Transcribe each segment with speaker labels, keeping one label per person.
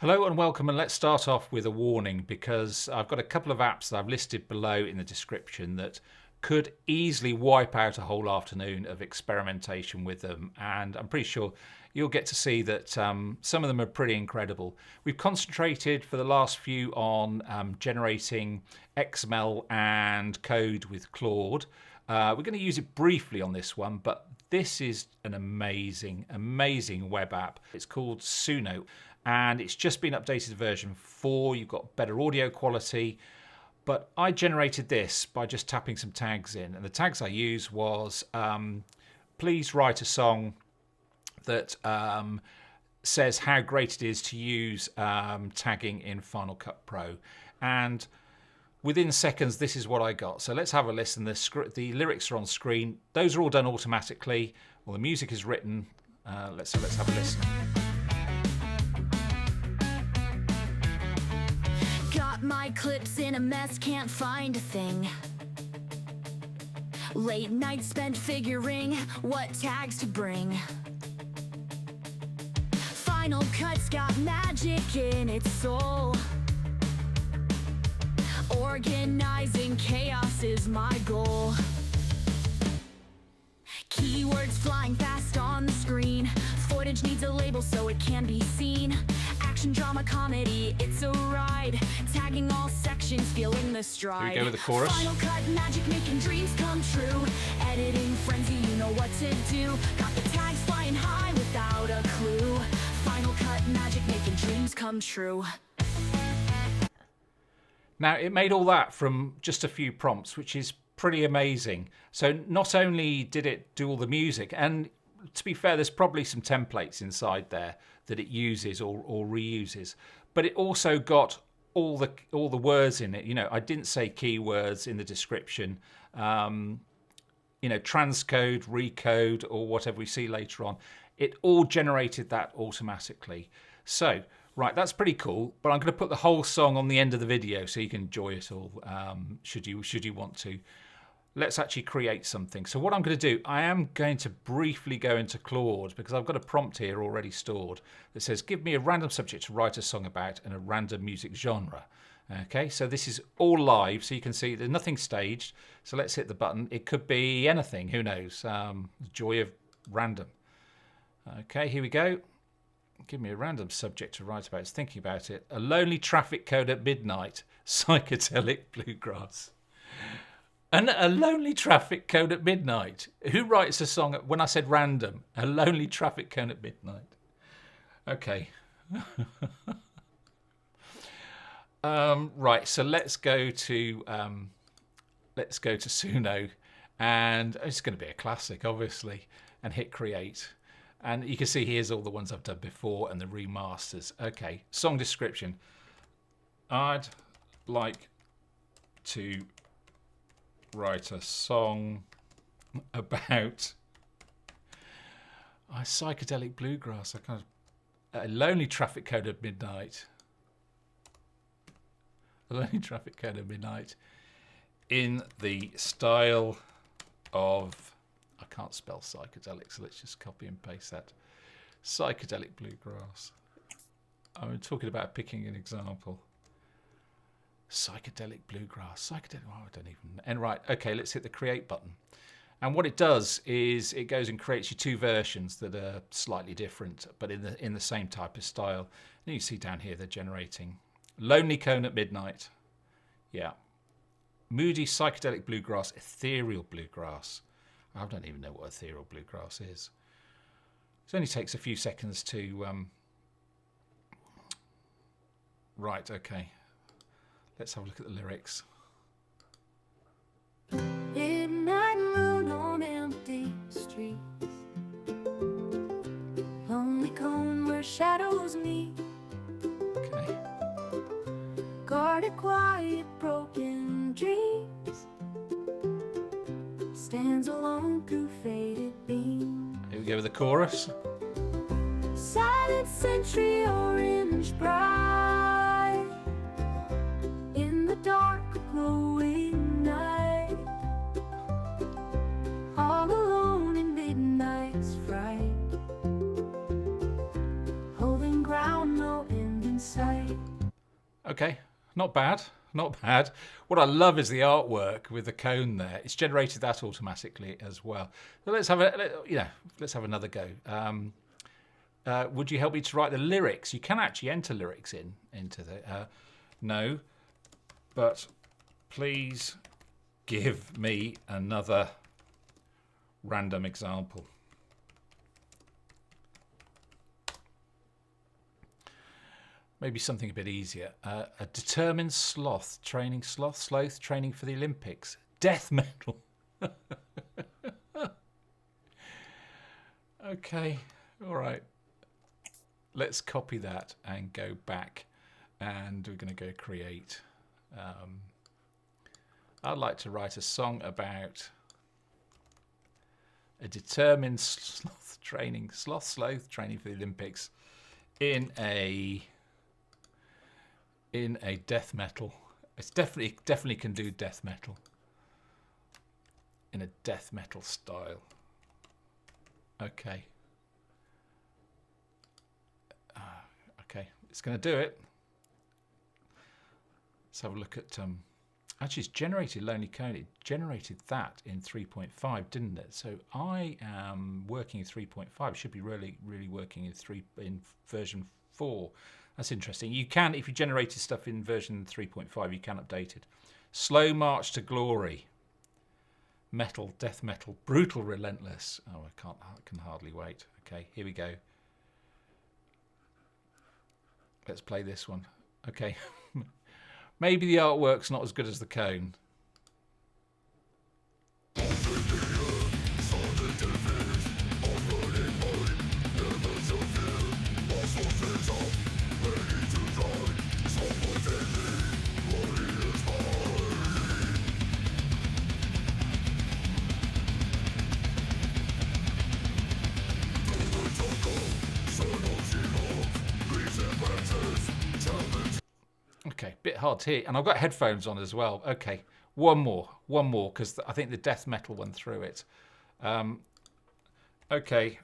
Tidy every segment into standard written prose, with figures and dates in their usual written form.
Speaker 1: Hello and welcome, and let's start off with a warning because I've got a couple of apps that I've listed below in the description that could easily wipe out a whole afternoon of experimentation with them, and I'm pretty sure you'll get to see that some of them are pretty incredible. We've concentrated for the last few on generating XML and code with Claude. We're going to use it briefly on this one, but this is an amazing web app. It's called Suno, and it's just been updated to version 4. You've got better audio quality, but I generated this by just tapping some tags in, and the tags I used was please write a song that says how great it is to use tagging in Final Cut Pro, and within seconds this is what I got. So let's have a listen. The lyrics are on screen. Those are all done automatically. Well, the music is written. Let's have a listen.
Speaker 2: Got my clips in a mess, can't find a thing. Late nights spent figuring what tags to bring. Final Cut's got magic in its soul. Organizing chaos is my goal. Keywords flying fast on the screen. Footage needs a label so it can be seen. Action, drama, comedy, it's a ride. Tagging all sections, feeling the stride.
Speaker 1: Here we go with the chorus.
Speaker 2: Final Cut magic, making dreams come true. Editing frenzy, you know what to do. Got the tags flying high without a clue. Final Cut magic, making dreams come true.
Speaker 1: Now, it made all that from just a few prompts, which is pretty amazing. So not only did it do all the music, and to be fair, there's probably some templates inside there that it uses or reuses, but it also got all the words in it. You know, I didn't say keywords in the description. You know, transcode, recode, or whatever we see later on. It all generated that automatically. So, right, that's pretty cool, but I'm going to put the whole song on the end of the video so you can enjoy it all, should you want to. Let's actually create something. So what I'm going to do, I am going to briefly go into Claude because I've got a prompt here already stored that says, give me a random subject to write a song about and a random music genre. Okay, so this is all live, so you can see there's nothing staged. So let's hit the button. It could be anything, who knows? The joy of random. Okay, here we go. Give me a random subject to write about. It's thinking about it. A lonely traffic cone at midnight. Psychedelic bluegrass. And a lonely traffic cone at midnight. Who writes a song when I said random? A lonely traffic cone at midnight. Okay. Right. So let's go to Suno, and it's going to be a classic, obviously, and hit create. And you can see here's all the ones I've done before and the remasters. Okay, song description. I'd like to write a song about psychedelic bluegrass. A lonely traffic cone at midnight. A lonely traffic cone at midnight in the style of... I can't spell psychedelic, so let's just copy and paste that. Psychedelic bluegrass. I'm talking about picking an example. Psychedelic bluegrass. Psychedelic, oh, I don't even... And right, okay, let's hit the create button. And what it does is it goes and creates you two versions that are slightly different, but in the same type of style. And you see down here they're generating. Lonely cone at midnight. Yeah. Moody psychedelic bluegrass, ethereal bluegrass. I don't even know what ethereal bluegrass is. It only takes a few seconds to... Right, okay. Let's have a look at the lyrics.
Speaker 2: Midnight moon on empty streets. Lonely cone where shadows meet.
Speaker 1: Okay.
Speaker 2: Guarded quiet broken dreams. Stands alone through faded beams.
Speaker 1: Here we go with the chorus.
Speaker 2: Silent sentry orange bright. In the dark glowing night. All alone in midnight's fright. Holding ground, no end in sight.
Speaker 1: Okay, not bad, not bad. What I love is the artwork with the cone there. It's generated that automatically as well. So let's have let's have another go. Would you help me to write the lyrics? You can actually enter lyrics into the no, but please give me another random example. Maybe something a bit easier. A determined sloth training for the Olympics. Death metal. Okay, all right. Let's copy that and go back, and we're going to go create. I'd like to write a song about a determined sloth training for the Olympics in a death metal. It's definitely can do death metal in a death metal style. Okay. Okay, it's going to do it. Let's have a look at. Actually, it's generated Lonely Cone. It generated that in 3.5, didn't it? So I am working in 3.5. It should be really working in version 4. That's interesting. You can, if you generated stuff in version 3.5, you can update it. Slow March to Glory. Metal, death metal, brutal, relentless. Oh, I can hardly wait. Okay, here we go. Let's play this one. Okay. Maybe the artwork's not as good as the cone. Okay, bit hard to hear, and I've got headphones on as well. Okay, one more, because I think the death metal went through it. Okay,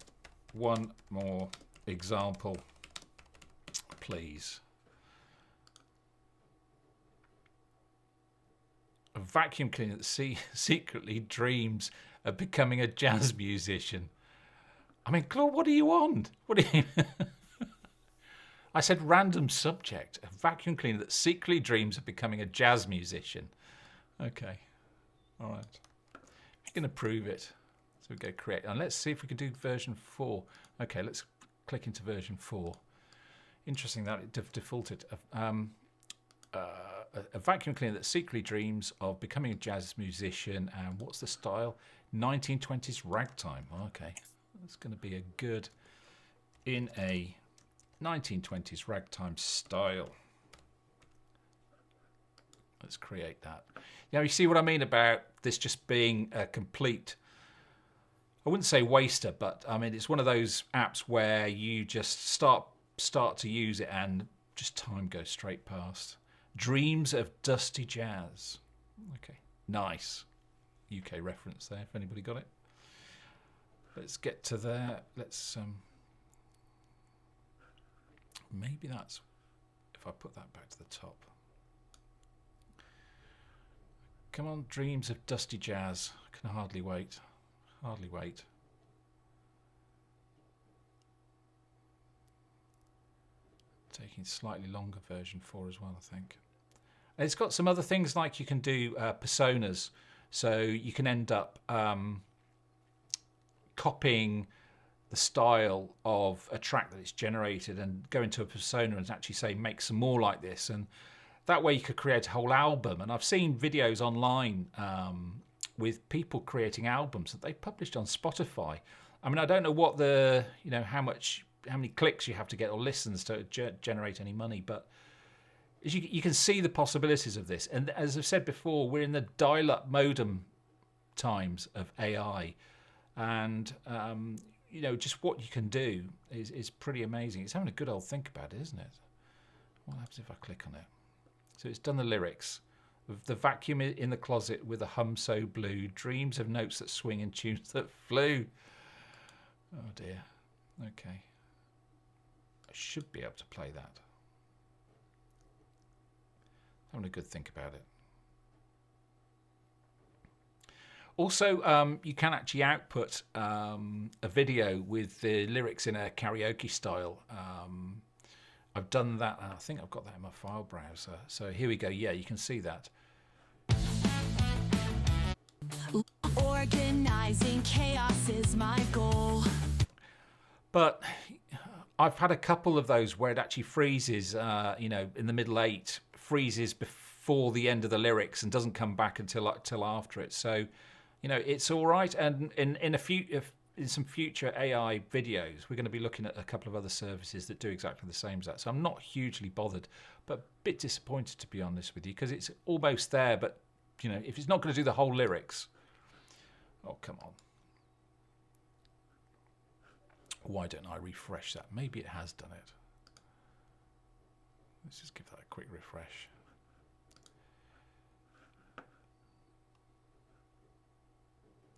Speaker 1: one more example, please. A vacuum cleaner that secretly dreams of becoming a jazz musician. I mean, Claude, what are you on? What are you... I said random subject. A vacuum cleaner that secretly dreams of becoming a jazz musician. Okay. All right. We're going to prove it. So we go create. And let's see if we can do version 4. Okay, let's click into version 4. Interesting that it defaulted. A vacuum cleaner that secretly dreams of becoming a jazz musician. And what's the style? 1920s ragtime. Okay. That's going to be a good in a 1920s ragtime style. Let's create that. Now you see what I mean about this just being a complete, I wouldn't say waster, but I mean it's one of those apps where you just start to use it and just time goes straight past. Dreams of Dusty Jazz. Okay, nice. UK reference there if anybody got it. Let's get to there. Let's maybe that's if I put that back to the top. Come on, Dreams of Dusty Jazz. I can hardly wait. Hardly wait. Taking slightly longer version 4 as well, I think. And it's got some other things like you can do personas. So you can end up copying the style of a track that it's generated and go into a persona and actually say make some more like this, and that way you could create a whole album. And I've seen videos online with people creating albums that they published on Spotify. I mean, I don't know what the how many clicks you have to get or listens to generate any money, but you can see the possibilities of this. And as I've said before, we're in the dial-up modem times of AI, and just what you can do is pretty amazing. It's having a good old think about it, isn't it? What happens if I click on it? So it's done the lyrics. The vacuum in the closet with a hum so blue, dreams of notes that swing and tunes that flew. Oh dear. Okay. I should be able to play that. Having a good think about it. Also, you can actually output a video with the lyrics in a karaoke style. I've done that. I think I've got that in my file browser. So here we go. Yeah, you can see that.
Speaker 2: Organizing chaos is my goal.
Speaker 1: But I've had a couple of those where it actually freezes, in the middle 8, freezes before the end of the lyrics and doesn't come back until after it. So, it's all right. And in some future AI videos, we're going to be looking at a couple of other services that do exactly the same as that. So I'm not hugely bothered, but a bit disappointed, to be honest with you, because it's almost there. But, if it's not going to do the whole lyrics, oh, come on. Why don't I refresh that? Maybe it has done it. Let's just give that a quick refresh.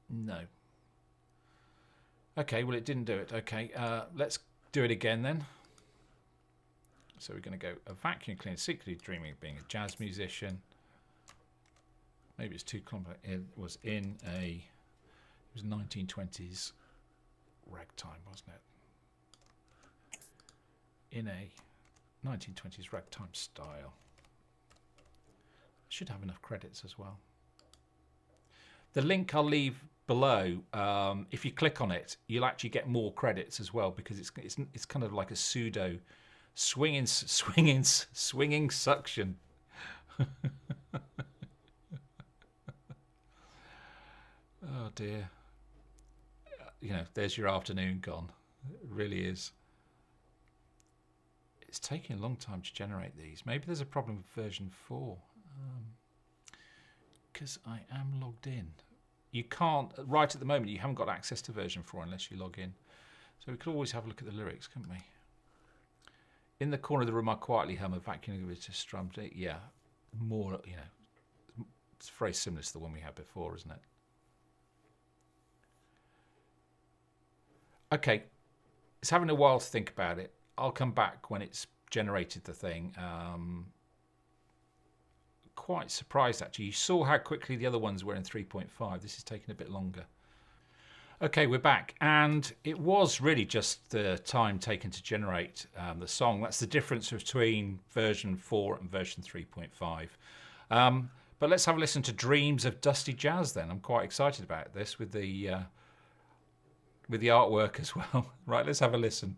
Speaker 1: No. Okay, well, it didn't do it. Okay, let's do it again then. So we're going to go a vacuum cleaner, secretly dreaming of being a jazz musician. Maybe it's too complex. It was 1920s ragtime, wasn't it? In a 1920s ragtime style. Should have enough credits as well. The link I'll leave below. If you click on it, you'll actually get more credits as well, because it's kind of like a pseudo swinging suction. Oh dear. There's your afternoon gone. It really is. It's taking a long time to generate these. Maybe there's a problem with version 4. Because I am logged in. You can't, right at the moment, you haven't got access to version 4 unless you log in. So we could always have a look at the lyrics, couldn't we? In the corner of the room, I quietly hum a vacuum with just strummed. Yeah, more, it's very similar to the one we had before, isn't it? Okay, it's having a while to think about it. I'll come back when it's generated the thing. Quite surprised, actually. You saw how quickly the other ones were in 3.5. This is taking a bit longer. Okay, we're back. And it was really just the time taken to generate the song. That's the difference between version 4 and version 3.5. But let's have a listen to Dreams of Dusty Jazz then. I'm quite excited about this with the artwork as well. Right, let's have a listen.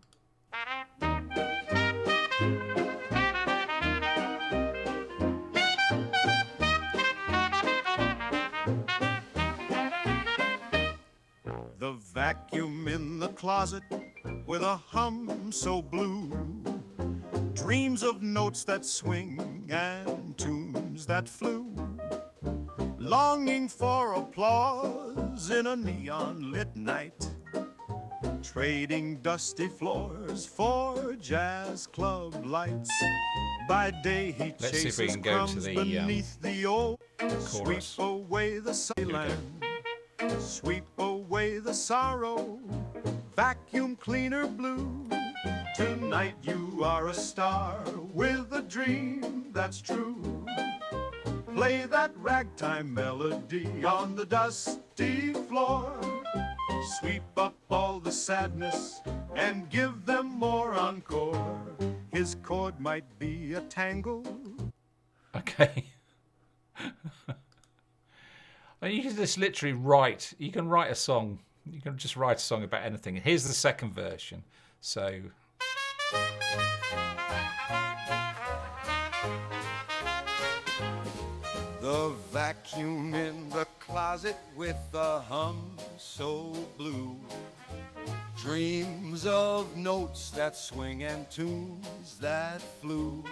Speaker 3: The vacuum in the closet with a hum so blue, dreams of notes that swing and tunes that flew, longing for applause in a neon lit night, trading dusty floors for jazz club lights. By day he chases crumbs beneath the old, sweep away the silence, sweep away the sorrow, vacuum cleaner blue. Tonight you are a star with a dream that's true. Play that ragtime melody on the dusty floor. Sweep up all the sadness and give them more encore. His chord might be a tangle.
Speaker 1: Okay. You can just literally write. You can write a song. You can just write a song about anything. Here's the second version. So.
Speaker 3: The vacuum in the closet with the hum so blue, dreams of notes that swing and tunes that flew,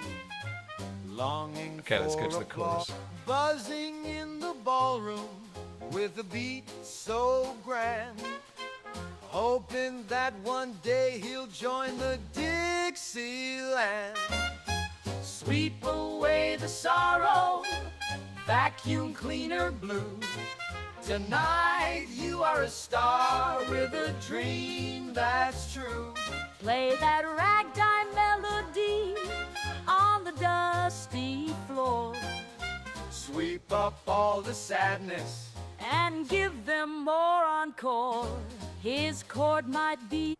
Speaker 3: longing
Speaker 1: let's go to
Speaker 3: for
Speaker 1: the chorus.
Speaker 3: buzzing in the ballroom with a beat so grand, hoping that one day he'll join the Dixieland. Sweep away the sorrow, vacuum cleaner blue. Tonight you are a star with a dream that's true.
Speaker 2: Play that ragtime melody on the dusty floor.
Speaker 4: sweep up all the sadness
Speaker 2: and give them more encore. His chord might be.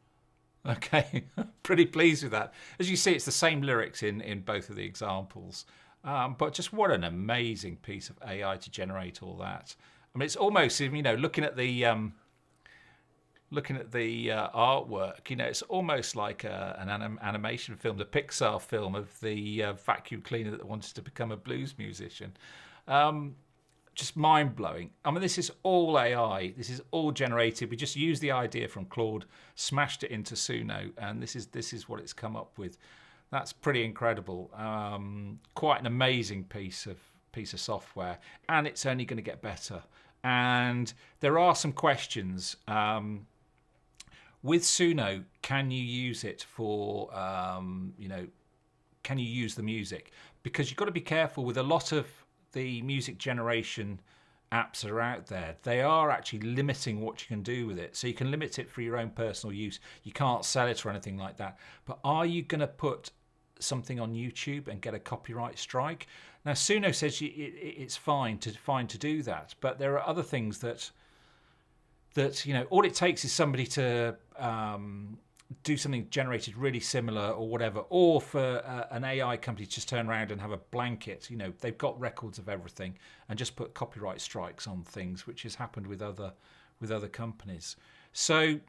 Speaker 1: Okay, pretty pleased with that. As you see, it's the same lyrics in both of the examples. But just what an amazing piece of AI to generate all that. I mean, it's almost, looking at the artwork, it's almost like an animation film, the Pixar film of the vacuum cleaner that wanted to become a blues musician. Just mind-blowing. I mean, this is all AI. This is all generated. We just used the idea from Claude, smashed it into Suno, and this is what it's come up with. That's pretty incredible. Quite an amazing piece of software, and it's only going to get better. And there are some questions. With Suno, can you use it for, can you use the music? Because you've got to be careful with a lot of the music generation apps that are out there. They are actually limiting what you can do with it. So you can limit it for your own personal use. You can't sell it or anything like that. But are you going to put something on YouTube and get a copyright strike? Now, Suno says it's fine to do that. But there are other things that all it takes is somebody to do something generated really similar or whatever, or for an AI company to just turn around and have a blanket. They've got records of everything and just put copyright strikes on things, which has happened with other companies. So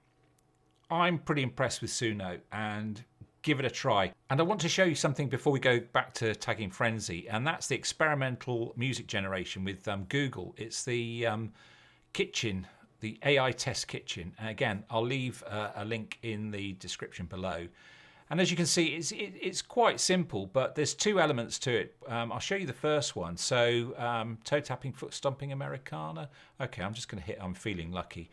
Speaker 1: I'm pretty impressed with Suno, and give it a try. And I want to show you something before we go back to Tagging Frenzy, and that's the experimental music generation with Google. It's the kitchen, the AI test kitchen. And again, I'll leave a link in the description below. And as you can see, it's quite simple, but there's two elements to it. I'll show you the first one. So toe tapping, foot stomping, Americana. Okay, I'm just going to hit I'm Feeling Lucky.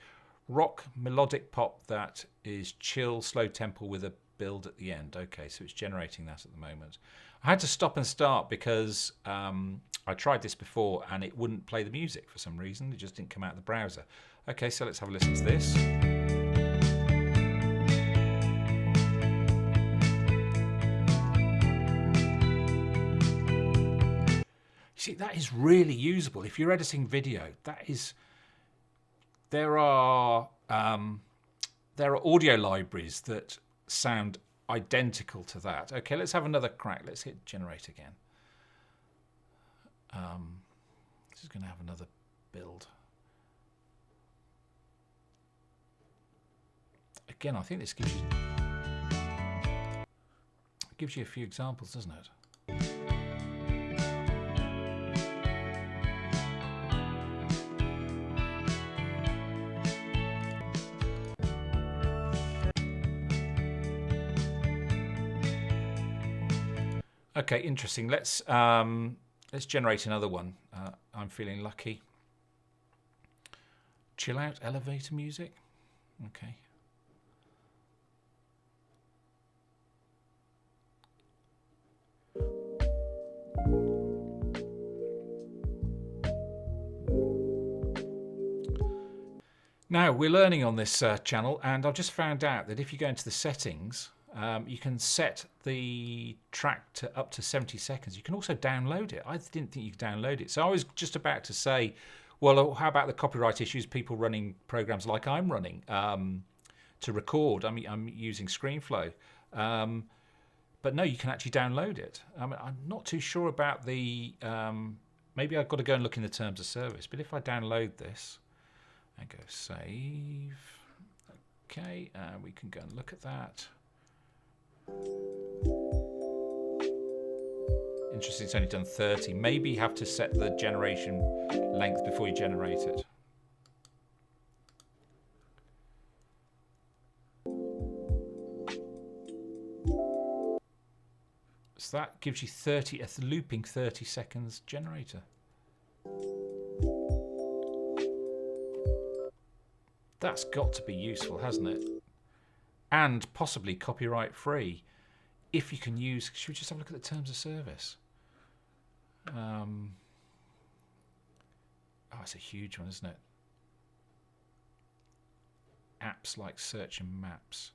Speaker 1: Rock, melodic pop that is chill, slow tempo with a build at the end. Okay, so it's generating that at the moment. I had to stop and start because I tried this before and it wouldn't play the music for some reason. It just didn't come out of the browser. Okay, so let's have a listen to this. You see, that is really usable. If you're editing video, there are audio libraries that sound identical to that. Okay, let's have another crack. Let's hit generate again. This is going to have another build. Again, I think this gives you a few examples, doesn't it? Okay, interesting. Let's generate another one. I'm Feeling Lucky. Chill out elevator music. Okay. Now, we're learning on this channel, and I've just found out that if you go into the settings, you can set the track to up to 70 seconds. You can also download it. I didn't think you could download it. So I was just about to say, well, how about the copyright issues, people running programs like I'm running to record? I'm using ScreenFlow. But no, you can actually download it. I'm not too sure about the... maybe I've got to go and look in the terms of service. But if I download this and go save... Okay, we can go and look at that. Interesting, it's only done 30. Maybe you have to set the generation length before you generate it. So that gives you 30, a looping 30 seconds generator. That's got to be useful, hasn't it? And possibly copyright free if you can use... Should we just have a look at the terms of service? Oh, it's a huge one, isn't it? Apps like search and maps.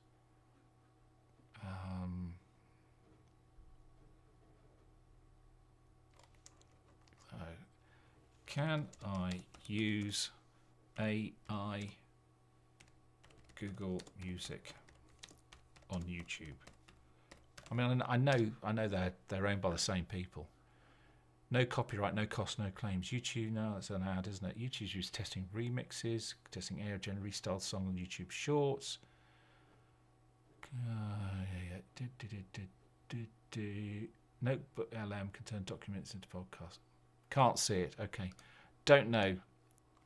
Speaker 1: can I use AI Google Music on YouTube? I mean, I know they're owned by the same people. No copyright, no cost, no claims. YouTube, no, that's an ad, isn't it? YouTube's used testing remixes, testing AI generally styled song on YouTube Shorts. Notebook LM can turn documents into podcasts. Can't see it. Okay. Don't know.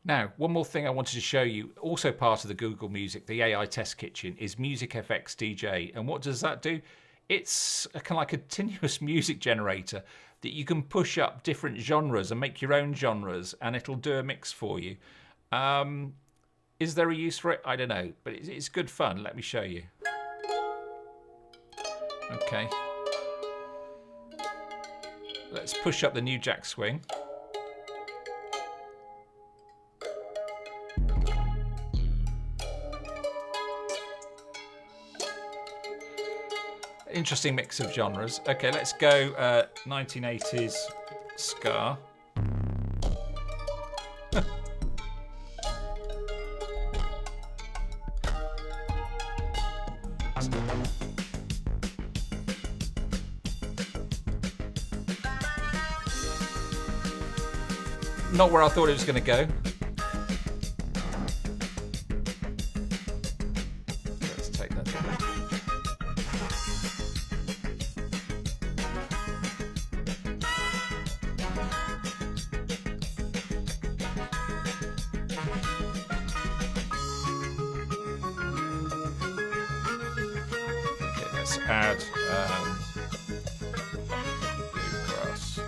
Speaker 1: Now, one more thing I wanted to show you, also part of the Google Music, the AI test kitchen, is MusicFX DJ. And what does that do? It's a kind of like a continuous music generator that you can push up different genres and make your own genres, and it'll do a mix for you. Is there a use for it? I don't know, but it's good fun. Let me show you. Okay. Let's push up the New Jack Swing. Interesting mix of genres. Okay, let's go 1980s ska. Not where I thought it was going to go. Let's take that down. Okay, let's add bluegrass.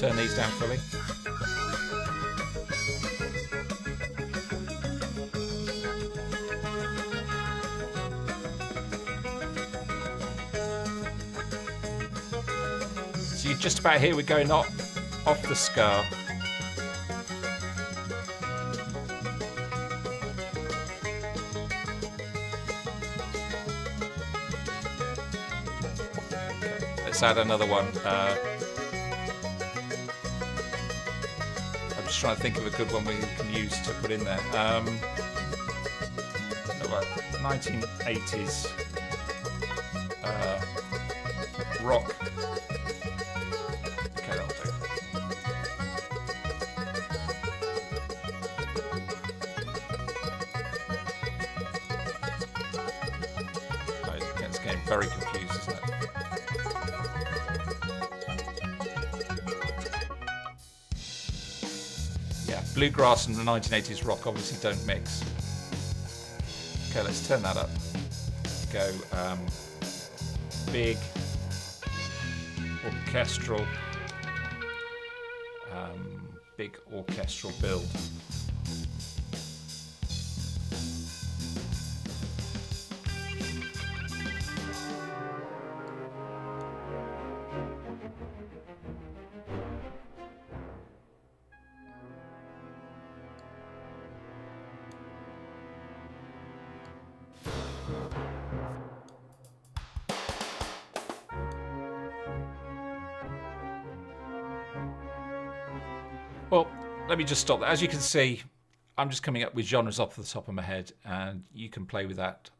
Speaker 1: Turn these down fully. So you're just about here, we're going off the ska. Okay, let's add another one. Trying to think of a good one we can use to put in there. 1980s rock. Okay, that'll do. Right, it's getting very confused, isn't it? Bluegrass and the 1980s rock obviously don't mix. Okay, let's turn that up. Go big orchestral build. Well, let me just stop there. As you can see, I'm just coming up with genres off the top of my head, and you can play with that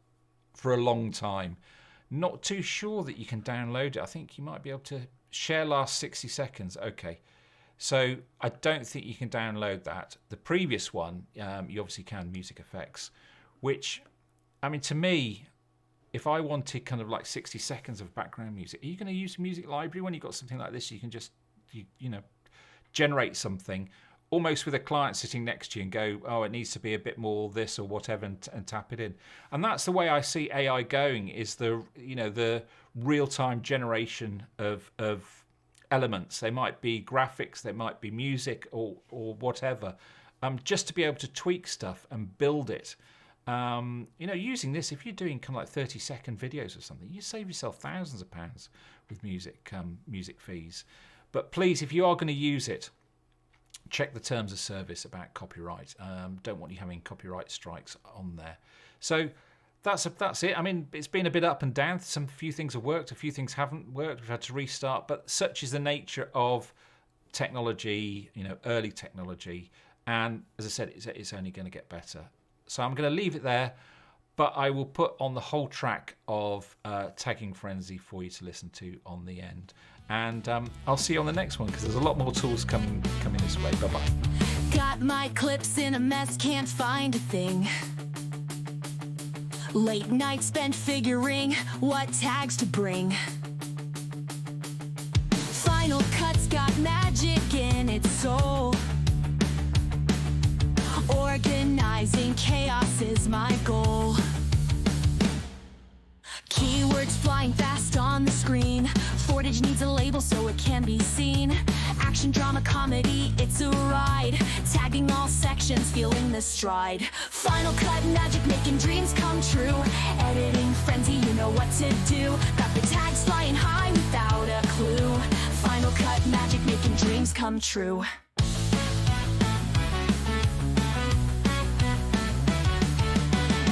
Speaker 1: for a long time. Not too sure that you can download it. I think you might be able to share last 60 seconds. Okay. So I don't think you can download that. The previous one, you obviously can, MusicFX, which, I mean, to me, if I wanted kind of like 60 seconds of background music, are you going to use a music library when you've got something like this? You can just, you know, generate something almost with a client sitting next to you and go, oh, it needs to be a bit more this or whatever, and tap it in. And that's the way I see AI going, is the real-time generation of elements. They might be graphics, they might be music or whatever, just to be able to tweak stuff and build it. Using this, if you're doing kind of like 30-second videos or something, you save yourself thousands of pounds with music fees. But please, if you are going to use it, check the terms of service about copyright. Don't want you having copyright strikes on there. So that's it. I mean, it's been a bit up and down. Some few things have worked, a few things haven't worked. We've had to restart, but such is the nature of technology, early technology. And as I said, it's only going to get better. So I'm going to leave it there, but I will put on the whole track of Tagging Frenzy for you to listen to on the end. And I'll see you on the next one, because there's a lot more tools coming this way. Bye-bye.
Speaker 2: Got my clips in a mess, can't find a thing. Late night spent figuring what tags to bring. Final Cut's got magic in its soul. Organizing chaos is my goal. Keywords flying fast on the screen. Footage needs a label so it can be seen. Action, drama, comedy, it's a ride. Tagging all sections, feeling the stride. Final Cut magic, making dreams come true. Editing frenzy, you know what to do. Got the tags flying high without a clue. Final Cut magic, making dreams come true.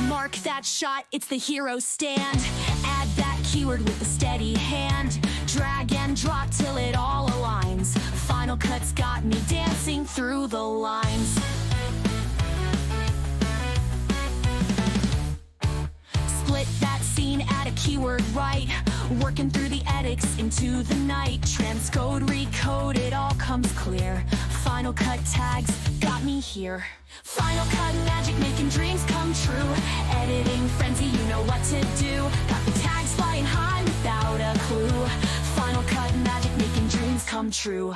Speaker 2: Mark that shot, it's the hero stand. Add that keyword with a steady hand. Drag and drop till it all aligns. Final Cut's got me dancing through the lines. Split that scene, add a keyword right. Working through the edits into the night. Transcode, recode, it all comes clear. Final Cut tags got me here. Final Cut magic, making dreams come true. Editing frenzy, you know what to do. Got the tags flying high without a clue. Final Cut magic, making dreams come true.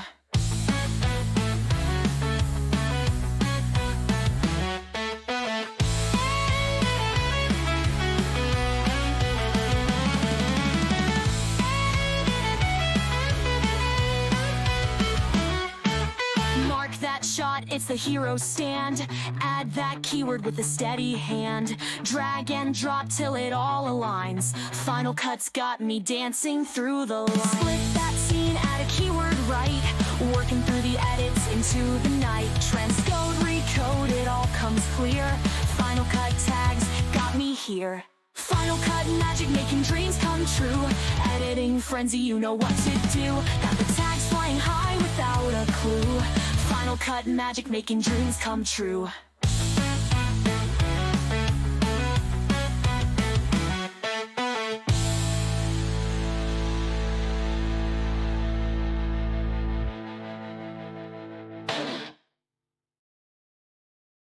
Speaker 2: Shot, it's the hero stand. Add that keyword with a steady hand. Drag and drop till it all aligns. Final Cut's got me dancing through the lines. Split that scene, add a keyword right. Working through the edits into the night. Transcode, recode, it all comes clear. Final Cut tags got me here. Final Cut magic, making dreams come true. Editing frenzy, you know what to do. Got the tags flying high without a clue. Final Cut magic, making dreams come true.